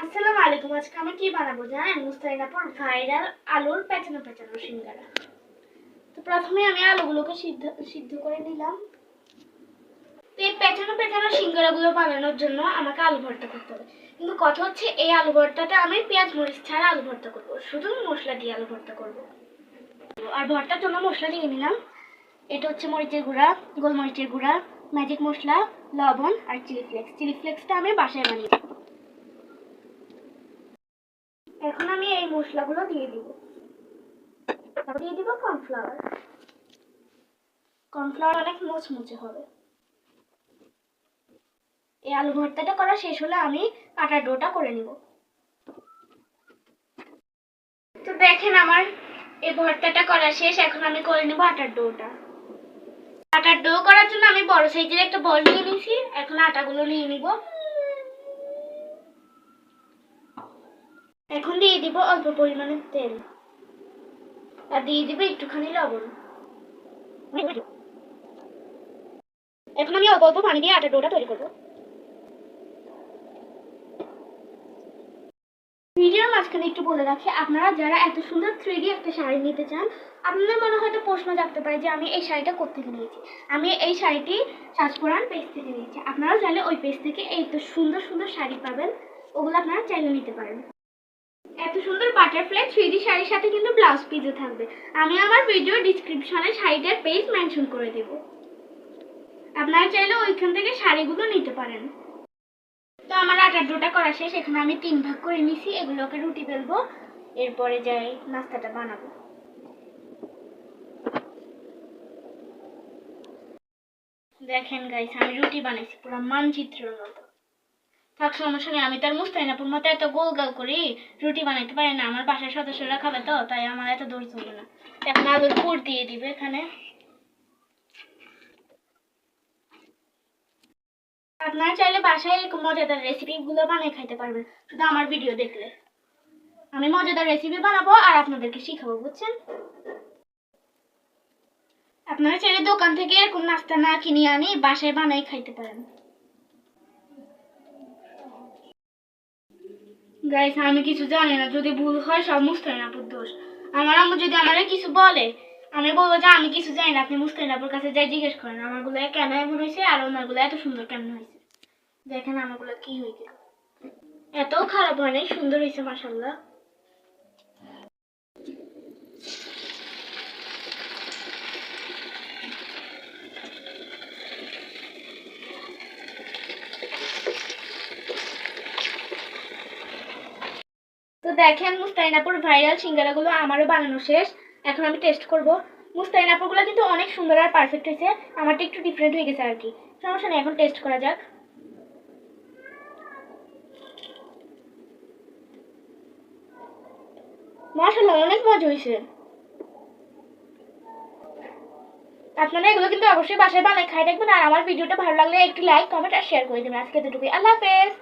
আসসালামু আলাইকুম। আজকে আমি কি বানাবো জানেন? মুস্তাহিদাপুর ভাইরাল আলুর পেঁচানো পেঁচানো সিঙ্গারা। তো প্রথমে আমি আলুগুলোকে সিদ্ধ করে নিলাম। তো এই পেঁচানো পেঁচানো সিঙ্গারাগুলো বানানোর জন্য আমাকে আলু ভর্তা করতে হবে। কিন্তু কথা হচ্ছে এই আলু ভর্তাটা আমি পেঁয়াজ মরিচ ছাড়া আলু ভর্তা করবো, শুধু মশলা দিয়ে আলু ভর্তা করবো। আর ভর্তার জন্য মশলা নিয়ে নিলাম। এটা হচ্ছে মরিচের গুঁড়া, গোলমরিচের গুঁড়া, ম্যাজিক মশলা, লবণ আর চিলি ফ্লেক্স। চিলি ফ্লেক্সটা আমি বাসায় বানিয়েছি। এখন আমি এই মশলাগুলো দিয়ে দিব। তারপর দিয়ে দিব কর্নফ্লাওয়ার। কর্নফ্লাওয়ার অনেক মুচমুচে হবে। এই আলু ভর্তাটা করা শেষ হলে আমি আটার ডোটা করে নিব। তো দেখেন আমার এই ভর্তাটা করা শেষ। এখন আমি করে নিব আটার ডোটা। আটার ডো করার জন্য আমি বড় সাইজের একটা বল নিয়ে নিয়েছি। এখন আটাগুলো নিয়ে নিব। এখন দিয়ে দিব অল্প পরিমাণে তেল আর দিয়ে দিব একটুখানি লবণ। এখন আমি অল্প অল্প পানি দিয়ে আটার ডোটা তৈরি করব। ভিডিওর মাঝখানে একটু বলে রাখি, আপনারা যারা এত সুন্দর 3D একটা শাড়ি নিতে চান, আপনাদের মনে হয়তো প্রশ্ন জাগতে পারে যে আমি এই শাড়িটা কোত্থেকে নিয়েছি। আমি এই শাড়িটি সাজপুরান পেজ থেকে নিয়েছি। আপনারা চাইলে ওই পেজ থেকে এই তো সুন্দর সুন্দর শাড়ি পাবেন, ওগুলো আপনারা চাইলে নিতে পারেন। এত সুন্দর বাটারফ্লাই 3D শাড়ির সাথে কিন্তু ব্লাউজ পিসও থাকবে। আমি আমার ভিডিও ডিসক্রিপশনে শাড়িটার পেজ মেনশন করে দেব, আপনারা চাইলে ওইখান থেকে শাড়িগুলো নিতে পারেন। তো আমার আটার ডোটা করা শেষ। এখন আমি 3 ভাগ করে নিছি। এগুলোকে রুটি বেলবো, এরপরে যাই নাস্তাটা বানাবো। দেখেন গাইস, আমি রুটি বানাইছি পুরো মানচিত্রের মতো। থাক সমস্যা নেই, আমি তার মুস্তাহিনাপুর মতো এত গোল গাল করি রুটি বানাইতে পারি না। আমার বাসার সদস্যরা খাবে তো, তাই আমার এত দৌড় চলবে না। এখন আলুর পুর দিয়ে দিবে এখানে। আপনারা চাইলে বাসায় এরকম মজাদার রেসিপিগুলো বানিয়ে খাইতে পারবেন, শুধু আমার ভিডিও দেখলে। আমি মজাদার রেসিপি বানাবো আর আপনাদেরকে শিখাবো, বুঝছেন? আপনারা চাইলে দোকান থেকে এরকম নাস্তা না কিনে আনি বাসায় বানাই খাইতে পারেন। গাইস, আমি কিছু জানি না, যদি ভুল হয় সব মুস্তাহিনাপুর দোষ। আমার আম্মু যদি আমারে কিছু বলে, আমি বলবো যে আমি কিছু জানি না, আপনি মুস্তাহিনাপুর কাছে যাই জিজ্ঞেস করেন আমারগুলো কেন এমন হয়েছে আর ওনারগুলো এত সুন্দর কেমন হয়েছে। দেখেন আমারগুলো কি হয়ে গেল, এত খারাপ হয় নাই, সুন্দর হয়েছে মাশাআল্লাহ। তো দেখেন মুস্তাহিনাপুর ভাইরাল সিঙ্গারাগুলো আমারও বানানো শেষ। এখন আমি টেস্ট করব। মুস্তাহিনাপুরগুলো কিন্তু অনেক সুন্দর আর পারফেক্ট হয়েছে, আমারটা একটু ডিফারেন্ট হয়ে গেছে আর কি। সমস্যা নেই, এখন টেস্ট করা যাক। মাশাআল্লাহ, অনেক মজা হয়েছে। আপনারা এগুলো কিন্তু অবশ্যই বাসায় বানায় খাই দেখবেন। আর আমার ভিডিওটা ভালো লাগলে একটু লাইক, কমেন্ট আর শেয়ার করে দেবেন। আজকে এতটুকুই, আল্লাহ হাফেজ।